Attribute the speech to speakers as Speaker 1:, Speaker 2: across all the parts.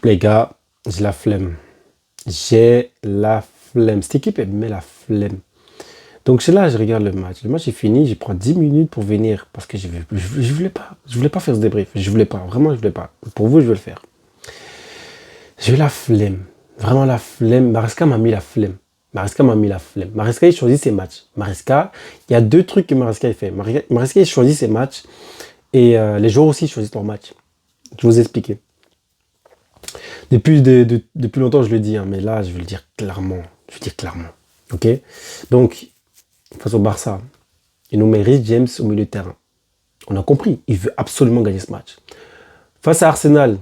Speaker 1: Les gars, j'ai la flemme. J'ai la flemme. Cette équipe, elle me met la flemme. Donc, je suis là, je regarde le match. Le match est fini, je prends 10 minutes pour venir parce que je voulais pas. Je voulais pas faire ce débrief. Je voulais pas. Vraiment, je voulais pas. Pour vous, je vais le faire. J'ai eu la flemme. Vraiment la flemme. Maresca m'a mis la flemme. Maresca m'a mis la flemme. Maresca, il choisit ses matchs. Maresca, il y a deux trucs que Maresca il fait. Maresca, il choisit ses matchs et les joueurs aussi choisissent leurs matchs. Je vais vous expliquer. Depuis longtemps, je le dis, hein, mais là, je vais le dire clairement. Je vais le dire clairement. Ok. Donc, face au Barça, il nous met Reece James au milieu de terrain. On a compris, il veut absolument gagner ce match. Face à Arsenal,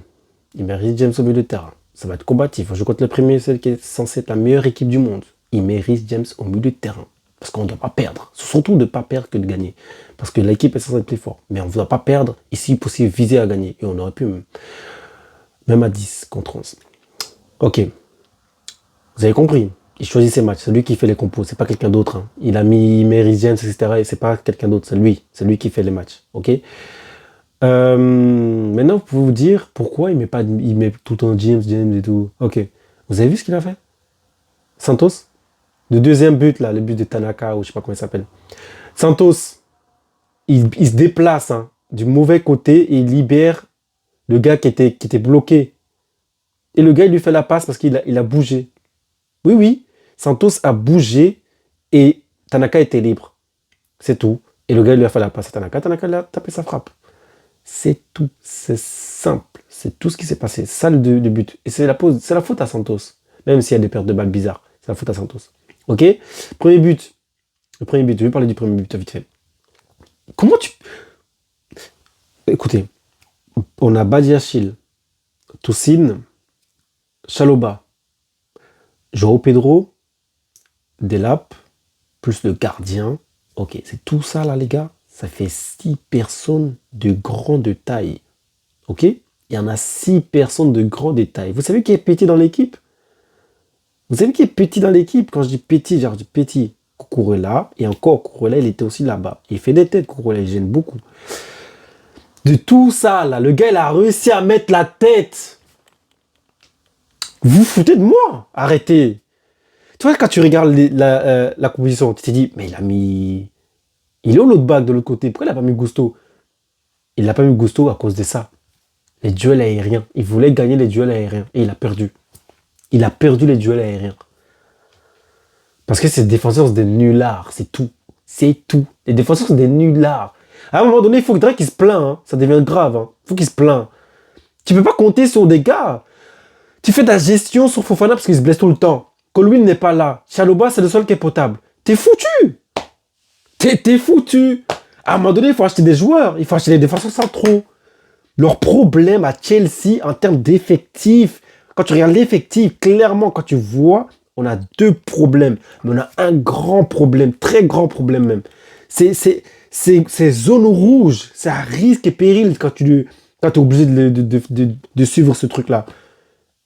Speaker 1: il met Reece James au milieu de terrain. Ça va être combatif. Je compte le premier, celle qui est censée être la meilleure équipe du monde. Il met Reece James au milieu de terrain. Parce qu'on ne doit pas perdre. Surtout de ne pas perdre que de gagner. Parce que l'équipe est censée être plus forte. Mais on ne doit pas perdre. Et si possible, viser à gagner. Et on aurait pu même à 10 contre 11. Ok. Vous avez compris. Il choisit ses matchs. C'est lui qui fait les compos. C'est pas quelqu'un d'autre. Hein. Il met Reece James, etc. Et c'est pas quelqu'un d'autre. C'est lui. C'est lui qui fait les matchs. Ok. Maintenant, vous pouvez vous dire pourquoi il met tout le temps James et tout. Ok. Vous avez vu ce qu'il a fait? Santos? Le deuxième but, là, le but de Tanaka, ou je sais pas comment il s'appelle. Santos, il se déplace hein, du mauvais côté et il libère le gars qui était bloqué. Et le gars, il lui fait la passe parce qu'il a bougé. Oui, oui. Santos a bougé et Tanaka était libre. C'est tout. Et le gars, il lui a fait la passe à Tanaka. Tanaka, il a tapé sa frappe. C'est tout. C'est simple. C'est tout ce qui s'est passé. Ça, le but. Et c'est la faute à Santos. Même s'il y a des pertes de balles bizarres. C'est la faute à Santos. Ok? Premier but. Le premier but. Je vais parler du premier but vite fait. Comment tu... Écoutez. On a Badiachil, Toussaint, Chaloba, João Pedro, Delap, plus le gardien. Ok, c'est tout ça là, les gars. Ça fait 6 personnes de grande taille. Ok? Il y en a 6 personnes de grande taille. Vous savez qui est petit dans l'équipe? Vous savez qui est petit dans l'équipe? Quand je dis petit, genre je dis petit. Cucurella. Et encore, Cucurella, il était aussi là-bas. Il fait des têtes, Cucurella, il gêne beaucoup. De tout ça, là, le gars, il a réussi à mettre la tête. Vous foutez de moi? Arrêtez. Tu vois, quand tu regardes la composition, tu t'es dit, mais il a mis... Il est où l'autre bague de l'autre côté? Pourquoi il n'a pas mis Gusto? Il n'a pas mis Gusto à cause de ça. Les duels aériens. Il voulait gagner les duels aériens. Et il a perdu. Il a perdu les duels aériens. Parce que ces défenseurs, c'est des nullards. C'est tout. C'est tout. Les défenseurs, c'est des nullards. À un moment donné, il faudrait qu'il se plaigne. Hein. Ça devient grave. Hein. Il faut qu'il se plaigne. Tu ne peux pas compter sur des gars. Tu fais ta gestion sur Fofana parce qu'il se blesse tout le temps. Colwyn n'est pas là. Chaloba, c'est le seul qui est potable. T'es foutu. T'es foutu. À un moment donné, il faut acheter des joueurs. Il faut acheter des défenseurs centraux. Leur problème à Chelsea en termes d'effectifs, quand tu regardes l'effectif, clairement, quand tu vois, on a 2 problèmes. Mais on a un grand problème, très grand problème même. C'est zone rouge, c'est à risque et péril quand tu es obligé de suivre ce truc-là.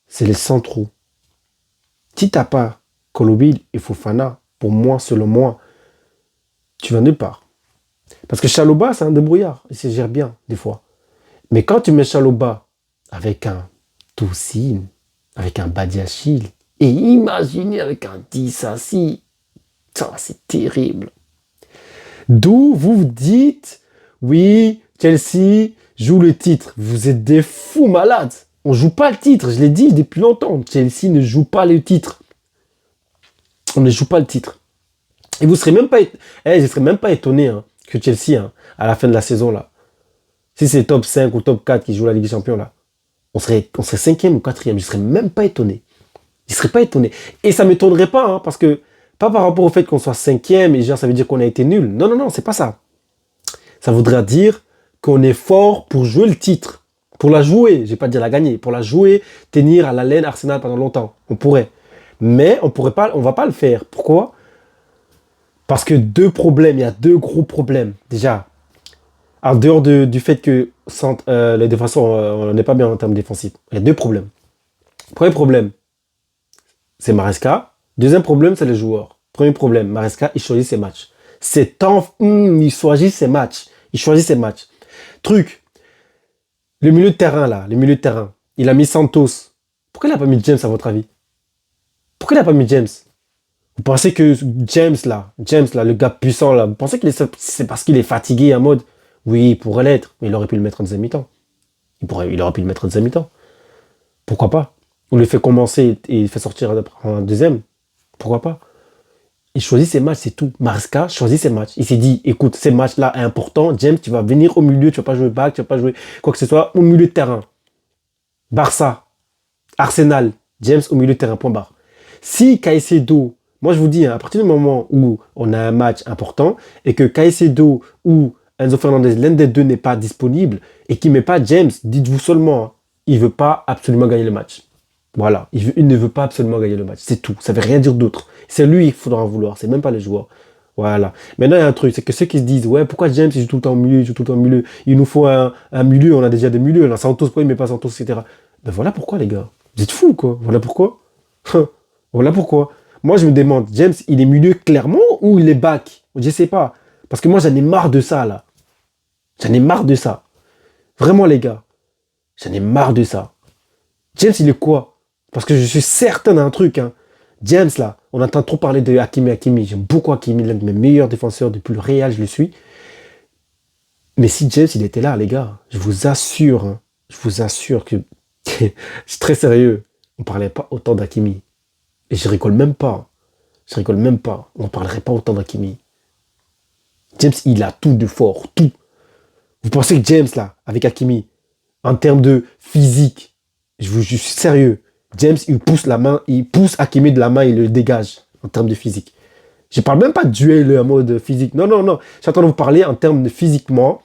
Speaker 1: C'est les centraux. Si tu n'as pas Kolobil et Fofana, pour moi, selon moi, tu vas nulle part. Parce que Chaloba, c'est un débrouillard. Il se gère bien, des fois. Mais quand tu mets Chaloba avec un Toussaint, avec un Badiachil, et imaginez avec un Dissassi, ça c'est terrible. D'où vous dites, oui, Chelsea joue le titre. Vous êtes des fous malades. On ne joue pas le titre, je l'ai dit depuis longtemps. Chelsea ne joue pas le titre. On ne joue pas le titre. Et vous ne serez même pas, je serais même pas étonné hein, que Chelsea, hein, à la fin de la saison, là, si c'est top 5 ou top 4 qui joue la Ligue des Champions, là, on serait 5e ou 4e. Je ne serais même pas étonné. Je ne serais pas étonné. Et ça ne m'étonnerait pas, hein, parce que, pas par rapport au fait qu'on soit 5e et genre, ça veut dire qu'on a été nul. Non, non, non, c'est pas ça. Ça voudra dire qu'on est fort pour jouer le titre. Pour la jouer, je ne vais pas dire la gagner. Pour la jouer, tenir à la laine Arsenal pendant longtemps. On pourrait. Mais on ne va pas le faire. Pourquoi? Parce que 2 problèmes. Il y a 2 gros problèmes. Déjà, en dehors du fait que les défenseurs, on n'est pas bien en termes défensifs. Il y a 2 problèmes. Premier problème, c'est Maresca. Deuxième problème, c'est les joueurs. Premier problème, Maresca, il choisit ses matchs. Il choisit ses matchs. Il choisit ses matchs. Truc, le milieu de terrain, là, le milieu de terrain, il a mis Santos Pourquoi il n'a pas mis James à votre avis? Pourquoi il n'a pas mis James? Vous pensez que James là, le gars puissant là, vous pensez que c'est parce qu'il est fatigué en mode, oui, il pourrait l'être, mais il aurait pu le mettre en deuxième mi-temps. Il aurait pu le mettre en deuxième mi-temps. Pourquoi pas? On le fait commencer et il fait sortir en deuxième. Pourquoi pas? Il choisit ses matchs, c'est tout. Maresca choisit ses matchs. Il s'est dit, écoute, ces matchs-là sont importants. James, tu vas venir au milieu, tu vas pas jouer back, tu vas pas jouer quoi que ce soit au milieu de terrain. Barça, Arsenal, James au milieu de terrain, point barre. Si Caicedo, moi je vous dis, hein, à partir du moment où on a un match important et que Caicedo ou Enzo Fernandez, l'un des deux n'est pas disponible et qu'il ne met pas James, dites-vous seulement, hein, il ne veut pas absolument gagner le match. Voilà, il ne veut pas absolument gagner le match, c'est tout, ça ne veut rien dire d'autre. C'est lui qu'il faudra en vouloir, c'est même pas les joueurs. Voilà. Maintenant, il y a un truc, c'est que ceux qui se disent, ouais, pourquoi James il joue tout le temps au milieu, il joue tout le temps au milieu, il nous faut un milieu, on a déjà des milieux, là, Santos, pourquoi il ne met pas Santos, etc. Ben voilà pourquoi, les gars. Vous êtes fous, quoi. Voilà pourquoi. Voilà pourquoi. Moi, je me demande, James, il est milieu clairement ou il est back? Je sais pas. Parce que moi, j'en ai marre de ça, là. J'en ai marre de ça. Vraiment, les gars. J'en ai marre de ça. James, il est quoi? Parce que je suis certain d'un truc, hein. James, là, on entend trop parler de Hakimi. J'aime beaucoup Hakimi, l'un de mes meilleurs défenseurs depuis le Real, je le suis. Mais si James, il était là, les gars, je vous assure, hein, je vous assure que je suis très sérieux. On parlait pas autant d'Hakimi. Et je rigole même pas. Je rigole même pas. On parlerait pas autant d'Hakimi. James, il a tout de fort, tout. Vous pensez que James, là, avec Hakimi, en termes de physique, je suis sérieux. James, il pousse la main, il pousse Hakimi de la main, il le dégage en termes de physique. Je parle même pas de duel en mode physique. Non, non, non. J'attends de vous parler en termes de physiquement,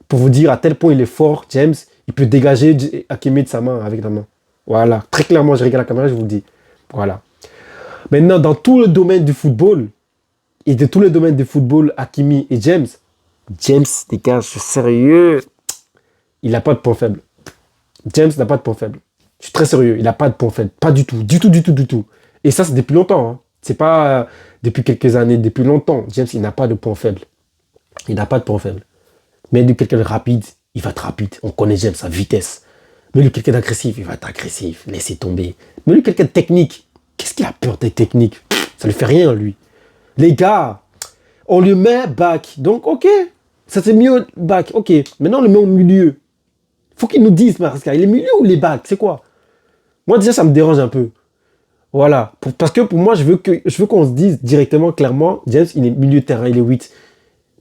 Speaker 1: pour vous dire à tel point il est fort, James, il peut dégager Hakimi de sa main avec la main. Voilà. Très clairement, je regarde la caméra, je vous le dis. Voilà. Maintenant, dans tout le domaine du football, et de tous les domaines du football, Hakimi et James, les gars, je suis sérieux, il n'a pas de point faible. James n'a pas de point faible. Je suis très sérieux, il n'a pas de point faible. Pas du tout, du tout, du tout, du tout. Et ça, c'est depuis longtemps. Hein. C'est pas depuis quelques années, depuis longtemps. James, il n'a pas de point faible. Il n'a pas de point faible. Mais de quelqu'un de rapide, il va être rapide. On connaît James, sa vitesse. Mais lui, quelqu'un d'agressif, il va être agressif. Laissez tomber. Mais lui, quelqu'un de technique. Qu'est-ce qu'il a peur des techniques? Ça lui fait rien, lui. Les gars, on le met back. Donc, ok. Ça, c'est mieux back. Ok. Maintenant, on le met au milieu. Faut qu'il nous dise, Maresca, il est milieu ou il est back? C'est quoi? Moi, déjà, ça me dérange un peu. Voilà. Parce que pour moi, je veux qu'on se dise directement, clairement, James, il est milieu de terrain, il est 8.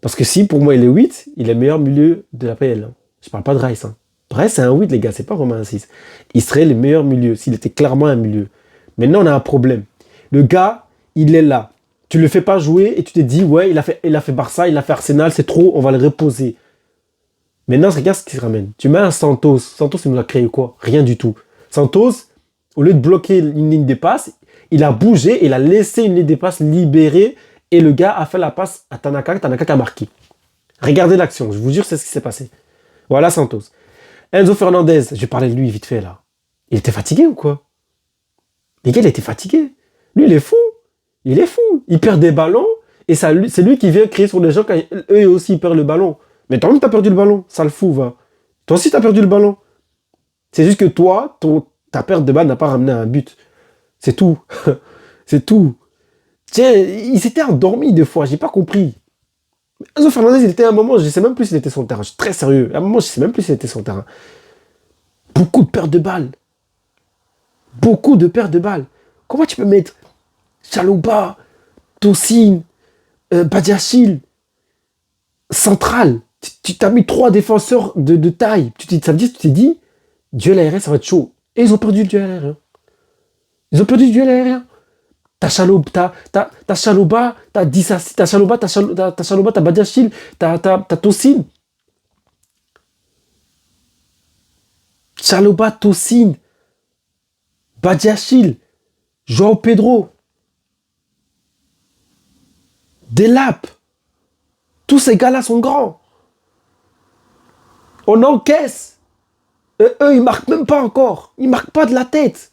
Speaker 1: Parce que si, pour moi, il est 8, il est meilleur milieu de la PL. Hein. Je parle pas de Rice. Hein. Rice, c'est un 8, les gars, c'est pas vraiment un 6. Il serait le meilleur milieu, s'il était clairement un milieu. Maintenant, on a un problème. Le gars, il est là. Tu le fais pas jouer et tu te dis, ouais, il a fait Barça, il a fait Arsenal, c'est trop, on va le reposer. Maintenant, regarde ce qui se ramène. Tu mets un Santos. Santos, il nous a créé quoi? Rien du tout. Santos, au lieu de bloquer une ligne de passe, il a bougé, il a laissé une ligne de passe libérée et le gars a fait la passe à Tanaka. Tanaka qui a marqué. Regardez l'action, je vous jure, c'est ce qui s'est passé. Voilà Santos. Enzo Fernandez, je vais parler de lui vite fait là. Il était fatigué ou quoi? Les gars, il était fatigué. Lui, il est fou. Il est fou. Il perd des ballons et c'est lui qui vient crier sur les gens quand eux aussi ils perdent le ballon. Mais toi-même, t'as perdu le ballon. Ça le fout, va. Toi aussi, t'as perdu le ballon. C'est juste que toi, ta perte de balle n'a pas ramené à un but. C'est tout. C'est tout. Tiens, il s'était endormi deux fois. J'ai pas compris. Enzo Fernandez, il était à un moment, je sais même plus s'il était sur le terrain. Je suis très sérieux. À un moment, je sais même plus s'il était sur le terrain. Beaucoup de pertes de balles. Beaucoup de pertes de balles. Comment tu peux mettre Chalobah, Tosin, Badiachil, central? Tu t'as mis 3 défenseurs de taille. Ça veut dire que tu t'es dit, duel aérien, ça va être chaud. Et ils ont perdu le duel aérien. Ils ont perdu le duel aérien. T'as Chalobah, t'as Dissassi, t'as Chalobah, t'as Badiachil, t'as Tosin. Chalobah, Tosin, Badiachil, João Pedro, Delap. Tous ces gars-là sont grands. On encaisse. Et eux, ils marquent même pas encore. Ils marquent pas de la tête.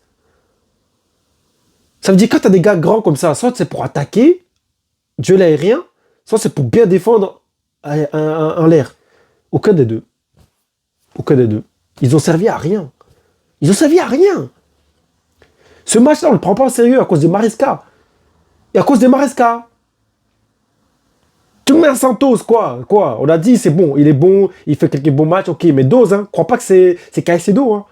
Speaker 1: Ça veut dire que quand tu as des gars grands comme ça, soit c'est pour attaquer, duel aérien, soit c'est pour bien défendre en l'air. Aucun des deux. Aucun des deux. Ils ont servi à rien. Ils ont servi à rien. Ce match-là, on ne le prend pas au sérieux à cause de Maresca. Et à cause de Maresca. Tu mets un Santos, quoi. On a dit, c'est bon, il est bon, il fait quelques bons matchs, ok, mais dose, hein. Crois pas que c'est Caicedo, hein.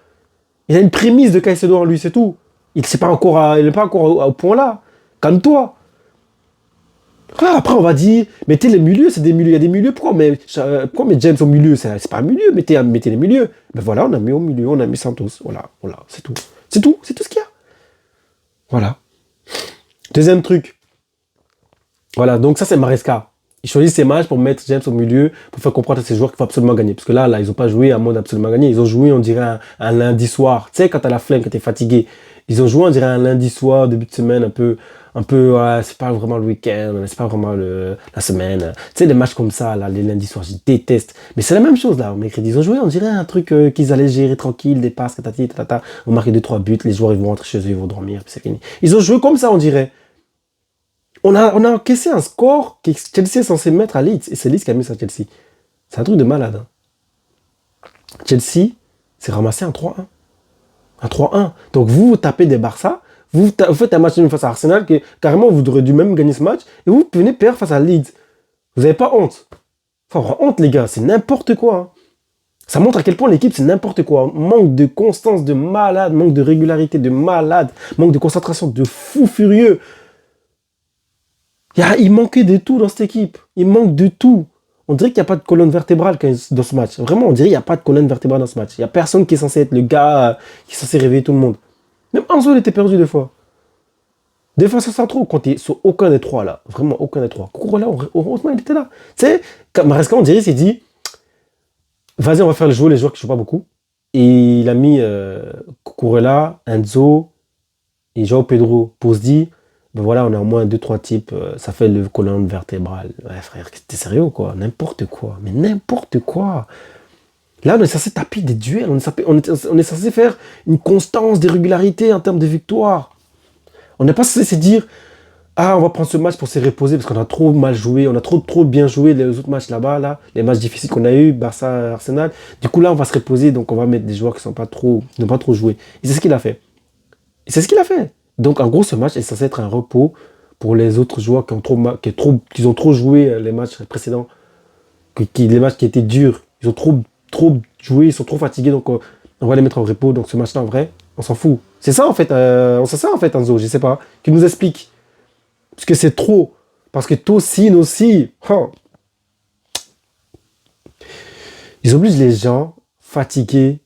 Speaker 1: Il a une prémisse de Caicedo en lui, c'est tout. Il n'est pas encore, au point là. Calme-toi. Après, on va dire, mettez les milieux, c'est des milieux. Il y a des milieux, pourquoi mettre James au milieu? C'est pas un milieu, mettez les milieux. Ben voilà, on a mis au milieu, on a mis Santos. Voilà, c'est tout. C'est tout ce qu'il y a. Voilà. Deuxième truc. Voilà, donc ça, c'est Maresca. Il choisit ses matchs pour mettre James au milieu, pour faire comprendre à ses joueurs qu'il faut absolument gagner. Parce que là, ils n'ont pas joué à mode absolument gagner. Ils ont joué, on dirait, un lundi soir. Tu sais, quand t'as la flemme, quand t'es fatigué. Ils ont joué, on dirait, un lundi soir, début de semaine, un peu, ouais, c'est pas vraiment le week-end, c'est pas vraiment la semaine. Tu sais, des matchs comme ça, là, les lundis soirs, je déteste. Mais c'est la même chose, là, au mercredi. Ils ont joué, on dirait, un truc qu'ils allaient gérer tranquille, des passes, tatata. On marquait 2-3 buts, les joueurs, ils vont rentrer chez eux, ils vont dormir, puis c'est fini. Ils ont joué comme ça, on dirait. On a encaissé un score que Chelsea est censé mettre à Leeds. Et c'est Leeds qui a mis ça à Chelsea. C'est un truc de malade. Hein. Chelsea s'est ramassé un 3-1. Un 3-1. Donc vous tapez des Barça. Vous faites un match face à Arsenal. Que, carrément, vous auriez dû même gagner ce match. Et vous venez perdre face à Leeds. Vous n'avez pas honte. Faut avoir honte, les gars. C'est n'importe quoi. Hein. Ça montre à quel point l'équipe, c'est n'importe quoi. Manque de constance de malade. Manque de régularité de malade. Manque de concentration de fou furieux. Il manquait de tout dans cette équipe. Il manque de tout. On dirait qu'il n'y a pas de colonne vertébrale dans ce match. Vraiment, on dirait qu'il n'y a pas de colonne vertébrale dans ce match. Il n'y a personne qui est censé être le gars qui est censé réveiller tout le monde. Même Enzo, il était perdu des fois. Défenseur centraux, quand il est sur aucun des trois, là. Vraiment, aucun des trois. Cucurella, heureusement, il était là. Tu sais, Maresca, on dirait, il s'est dit, vas-y, on va faire jouer les joueurs qui ne jouent pas beaucoup. Et il a mis Cucurella, Enzo et João Pedro pour se dire, ben voilà, on a au moins 2-3 types, ça fait le colonne vertébrale. Ouais, frère, t'es sérieux ou quoi? N'importe quoi, mais n'importe quoi. Là, on est censé taper des duels, on est censé faire une constance, des régularités en termes de victoire. On n'est pas censé se dire, ah, on va prendre ce match pour se reposer parce qu'on a trop mal joué, on a trop bien joué les autres matchs là-bas, là, les matchs difficiles qu'on a eu, Barça, Arsenal. Du coup, là, on va se reposer, donc on va mettre des joueurs qui n'ont pas trop joué. Et c'est ce qu'il a fait. Donc, en gros, ce match est censé être un repos pour les autres joueurs qui ont trop joué les matchs précédents, les matchs qui étaient durs. Ils ont trop joué, ils sont trop fatigués, donc on va les mettre en repos. Donc, ce match-là, en vrai, on s'en fout. C'est ça, en fait, Enzo, je sais pas, qui nous explique. Parce que c'est trop. Parce que Tosin aussi, ils obligent les gens fatigués.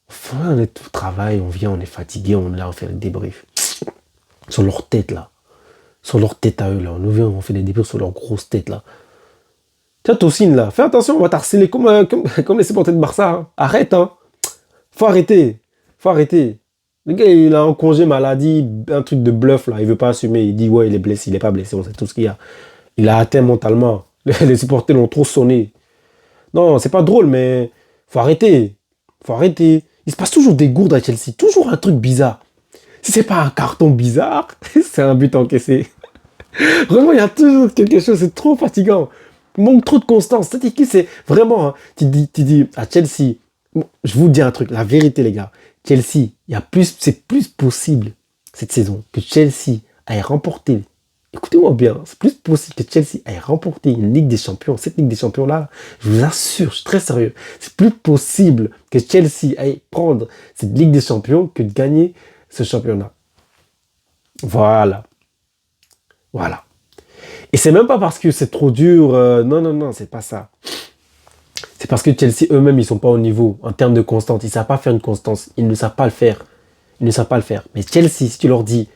Speaker 1: Enfin, on est au travail, on vient, on est fatigué, on fait le débrief. Sur leur tête, là. Sur leur tête à eux, là. On vient, on fait des débriefs sur leur grosse tête, là. Tiens, Tosin, là, fais attention, on va t'harceler comme les supporters de Barça. Hein. Arrête, hein. Faut arrêter. Le gars, il a un congé maladie, un truc de bluff, là. Il veut pas assumer. Il dit, ouais, il est blessé, il est pas blessé, on sait tout ce qu'il y a. Il a atteint mentalement. Les supporters l'ont trop sonné. Non, c'est pas drôle, mais faut arrêter. Il se passe toujours des gourdes à Chelsea. Toujours un truc bizarre. Si c'est pas un carton bizarre, c'est un but encaissé. Vraiment, il y a toujours quelque chose, c'est trop fatigant. Il manque trop de constance. Cette équipe, c'est vraiment... Hein, tu dis à Chelsea, bon, je vous dis un truc, la vérité, les gars. Chelsea, c'est plus possible cette saison que Chelsea aille remporter. Écoutez-moi bien, c'est plus possible que Chelsea aille remporter une Ligue des Champions. Cette Ligue des Champions-là, je vous assure, je suis très sérieux. C'est plus possible que Chelsea aille prendre cette Ligue des Champions que de gagner ce championnat. Voilà. Et c'est même pas parce que c'est trop dur. Non, c'est pas ça. C'est parce que Chelsea eux-mêmes, ils sont pas au niveau en termes de constance. Ils savent pas faire une constance. Ils ne savent pas le faire. Mais Chelsea, si tu leur dis,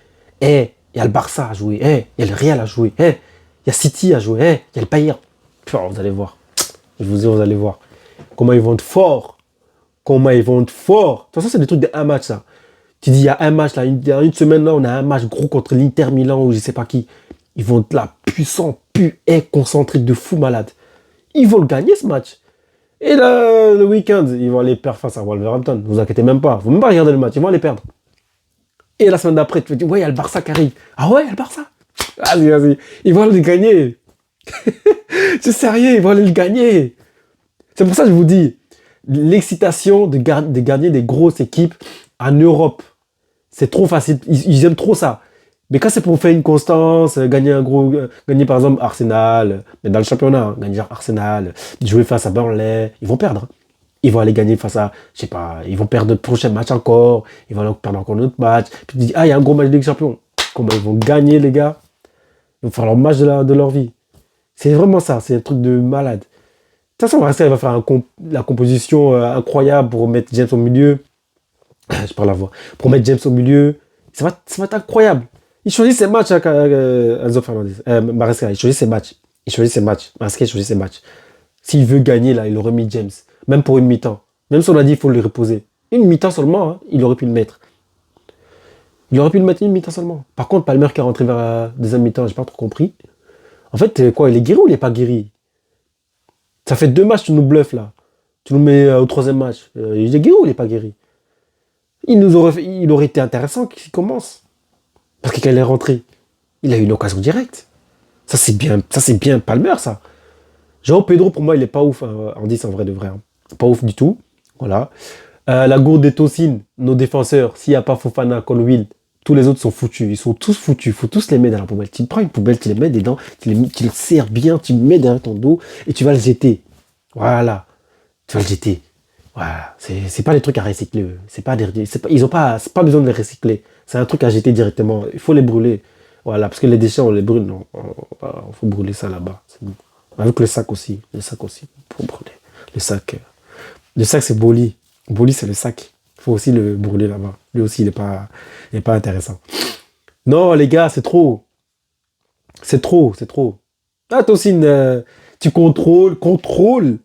Speaker 1: il y a le Barça à jouer, il y a le Real à jouer, il y a City à jouer, il y a le Bayern. Vous allez voir. Je vous dis, vous allez voir. Comment ils vont être forts. De toute façon, c'est des trucs d'un match, ça. Tu dis, il y a un match, là, il y a une semaine, là, on a un match gros contre l'Inter Milan ou je sais pas qui. Ils vont être là, puissants, concentrés de fou malade. Ils vont le gagner, ce match. Et là, le week-end, ils vont aller perdre face à Wolverhampton. Ne vous inquiétez même pas. Vous ne même pas regarder le match. Ils vont aller perdre. Et la semaine d'après, tu te dis, ouais, il y a le Barça qui arrive. Ah ouais, il y a le Barça. Vas-y. Ils vont aller le gagner. C'est sérieux, ils vont aller le gagner. C'est pour ça que je vous dis, l'excitation de gagner des grosses équipes, En Europe, c'est trop facile. Ils aiment trop ça. Mais quand c'est pour faire une constance, gagner un gros, gagner par exemple Arsenal, mais dans le championnat, hein, gagner Arsenal, jouer face à Burnley, ils vont perdre, hein. Ils vont aller gagner face à, je sais pas, ils vont perdre le prochain match encore, ils vont aller perdre encore un autre match. Puis tu dis, ah, il y a un gros match de Ligue des Champions. Comment ils vont gagner, les gars? Ils vont faire leur match de leur vie. C'est vraiment ça, c'est un truc de malade. De toute façon, Arsenal va faire la composition incroyable pour mettre James au milieu. Je parle à voix. Pour mettre James au milieu, ça va être incroyable. Il choisit ses matchs, hein, Enzo Fernandez. Maresca, il choisit ses matchs. Il choisit ses matchs. Maresca, il choisit ses matchs. S'il veut gagner, là, il aurait mis James. Même pour une mi-temps. Même si on a dit qu'il faut le reposer. Une mi-temps seulement, hein, il aurait pu le mettre. Il aurait pu le mettre une mi-temps seulement. Par contre, Palmer qui est rentré vers la deuxième mi-temps, j'ai pas trop compris. En fait, quoi, il est guéri ou il est pas guéri? Ça fait 2 matchs, tu nous bluffes, là. Tu nous mets au troisième match. Il est guéri ou il est pas guéri? Il aurait été intéressant qu'il commence. Parce que quand il est rentré, il a eu une occasion directe. Ça, c'est bien Palmer, ça. João Pedro, pour moi, il est pas ouf, hein, en 10 en vrai de vrai. Hein. Pas ouf du tout. Voilà. La gourde des Tosin, nos défenseurs, s'il n'y a pas Fofana, Colwill, tous les autres sont foutus. Ils sont tous foutus. Il faut tous les mettre dans la poubelle. Tu prends une poubelle, tu les mets dedans, tu le serres bien, tu le mets derrière ton dos et tu vas le jeter. Voilà. Tu vas le jeter. Voilà. C'est pas des trucs à recycler. Ils ont pas besoin de les recycler. C'est un truc à jeter directement. Il faut les brûler. Voilà. Parce que les déchets, on les brûle. Non. Il faut brûler ça là-bas. C'est bon. Avec le sac aussi. Le sac aussi. Pour brûler. Le sac. Le sac, c'est Boli. Boli, c'est le sac. Il faut aussi le brûler là-bas. Lui aussi, il est pas intéressant. Non, les gars, c'est trop. C'est trop. Ah, Tosin, tu contrôles.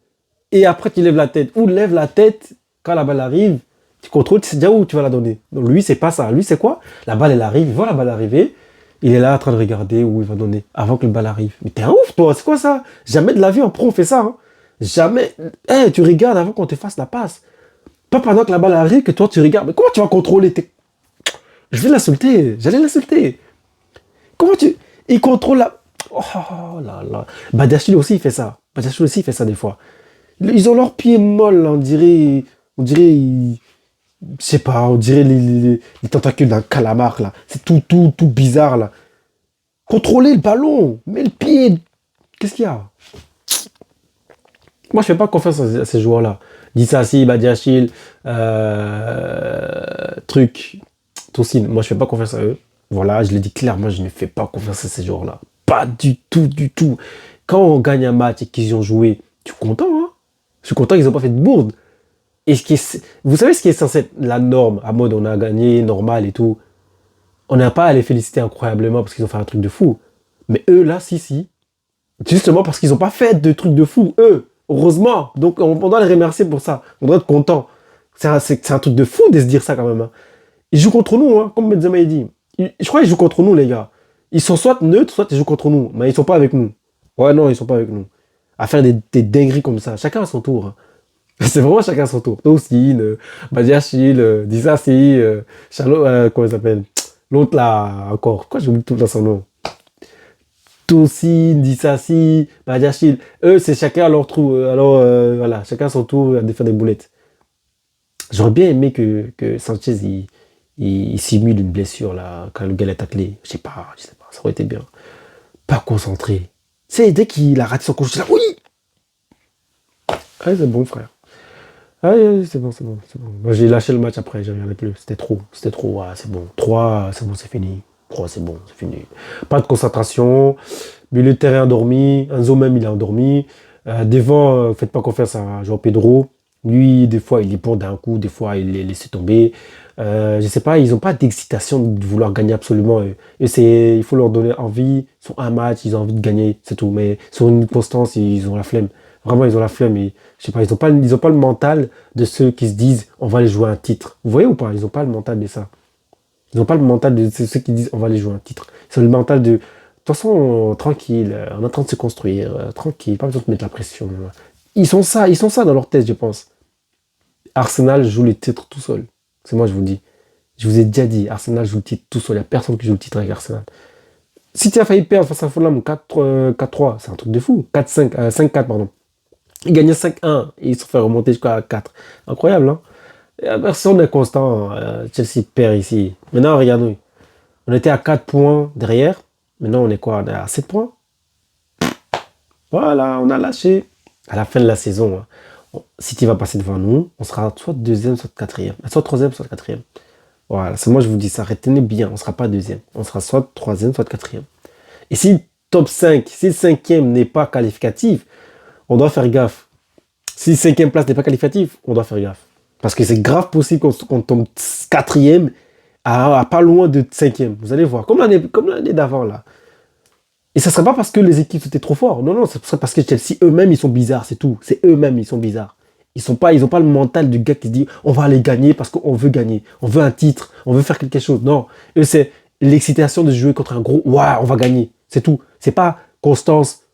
Speaker 1: Et après, tu lèves la tête. Ou lève la tête quand la balle arrive. Tu contrôles, tu sais déjà où tu vas la donner. Donc lui, c'est pas ça. Lui, c'est quoi? La balle, elle arrive. Il voit la balle arriver. Il est là en train de regarder où il va donner avant que le balle arrive. Mais t'es un ouf, toi. C'est quoi ça? Jamais de la vie en pro, on fait ça. Hein. Jamais. Tu regardes avant qu'on te fasse la passe. Pas pendant que la balle arrive que toi, tu regardes. Mais comment tu vas contrôler? Je vais l'insulter. J'allais l'insulter. Comment tu... Il contrôle la... Oh là là. Badiachile aussi, il fait ça. Badiachile aussi, il fait ça des fois. Ils ont leurs pieds molles, je sais pas, on dirait les tentacules d'un calamar, là. C'est tout bizarre, là. Contrôler le ballon, mais le pied, qu'est-ce qu'il y a? Moi, je fais pas confiance à ces joueurs-là. Disasi, Badiachile, Tosin, moi, je fais pas confiance à eux. Voilà, je l'ai dit clairement, je ne fais pas confiance à ces joueurs-là. Pas du tout. Quand on gagne un match et qu'ils ont joué, tu es content, hein? Je suis content qu'ils n'ont pas fait de bourde. Et vous savez ce qui est censé être la norme, à mode on a gagné, normal et tout. On n'a pas à les féliciter incroyablement parce qu'ils ont fait un truc de fou. Mais eux, là, si. Justement parce qu'ils n'ont pas fait de truc de fou, eux. Heureusement. Donc on doit les remercier pour ça. On doit être content. C'est un truc de fou de se dire ça quand même. Hein. Ils jouent contre nous, hein, comme Benzema a dit. Je crois qu'ils jouent contre nous, les gars. Ils sont soit neutres, soit ils jouent contre nous. Mais ils sont pas avec nous. Ouais, non, ils sont pas avec nous. À faire des dingueries comme ça. Chacun à son tour. Hein. C'est vraiment chacun à son tour. Tosin, Badiachile, Disasi, comment il s'appelle? L'autre là, encore. Pourquoi j'oublie tout dans son nom? Tosin, Disasi, Badiachile. Eux, c'est chacun à leur trou. Alors, voilà, chacun à son tour de faire des boulettes. J'aurais bien aimé que Sanchez, il simule une blessure là, quand le gars est taclé. Je sais pas, ça aurait été bien. Pas concentré. Tu sais, dès qu'il a raté son coup, je suis là, oui! Ah, c'est bon, frère. Ah, c'est bon. Moi, j'ai lâché le match après, j'ai regardé plus. C'était trop, ouais, c'est bon. 3, c'est bon, c'est fini. 3, c'est bon, c'est fini. Pas de concentration. Milieu de terrain endormi. Enzo même, il est endormi. Devant, faites pas confiance à João Pedro. Lui, des fois, il est bon d'un coup, des fois, il les laisse tomber. Je sais pas, ils n'ont pas d'excitation de vouloir gagner absolument. Il faut leur donner envie. Sur un match, ils ont envie de gagner, c'est tout. Mais sur une constance, ils ont la flemme. Vraiment, ils ont la flemme. Et, je sais pas, ils ont pas le mental de ceux qui se disent on va aller jouer un titre. Vous voyez ou pas? Ils n'ont pas le mental de ça. Ils n'ont pas le mental de ceux qui disent on va aller jouer un titre. Ils ont le mental de toute façon, tranquille, on est en train de se construire, tranquille, pas besoin de mettre la pression. Ils sont ça dans leur tête, je pense. Arsenal joue les titres tout seul. C'est moi, je vous le dis. Je vous ai déjà dit, Arsenal joue le titre tout seul. Il n'y a personne qui joue le titre avec Arsenal. Si tu as failli perdre face à Fulham 4-3, c'est un truc de fou. 5-4, pardon. Ils gagnaient 5-1 et ils se sont fait remonter jusqu'à 4. Incroyable, hein? Personne n'est constant. Chelsea perd ici. Maintenant, regarde-nous. On était à 4 points derrière. Maintenant, on est quoi? On est à 7 points. Voilà, on a lâché. À la fin de la saison, hein, City va passer devant nous. On sera soit deuxième, soit quatrième. Soit troisième, soit quatrième. Voilà, c'est moi je vous dis ça. Retenez bien, on ne sera pas deuxième. On sera soit troisième, soit quatrième. Et si top 5, si le cinquième n'est pas qualificatif, on doit faire gaffe. Si cinquième place n'est pas qualificatif, on doit faire gaffe. Parce que c'est grave possible qu'on tombe quatrième à pas loin de cinquième. Vous allez voir, comme l'année d'avant là. Et ça ne serait pas parce que les équipes étaient trop fortes. Non, non, ce serait parce que Chelsea eux-mêmes, ils sont bizarres, c'est tout. C'est eux-mêmes, ils sont bizarres. Ils ont pas le mental du gars qui se dit on va aller gagner parce qu'on veut gagner. On veut un titre, on veut faire quelque chose. Non, eux, c'est l'excitation de jouer contre un gros waouh, on va gagner. C'est tout. C'est pas constance,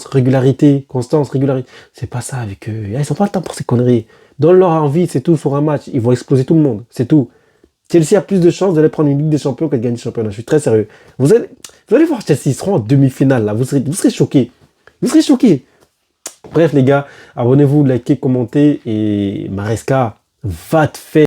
Speaker 1: régularité, constance, régularité. C'est pas ça avec eux. Ils n'ont pas le temps pour ces conneries. Donne-leur envie, c'est tout, sur un match. Ils vont exploser tout le monde. C'est tout. Chelsea a plus de chances d'aller prendre une Ligue des Champions que de gagner le championnat. Je suis très sérieux. Vous allez voir Chelsea, ils seront en demi-finale. Là. Vous serez choqués. Vous serez choqués. Bref, les gars, abonnez-vous, likez, commentez. Et Maresca, va te faire.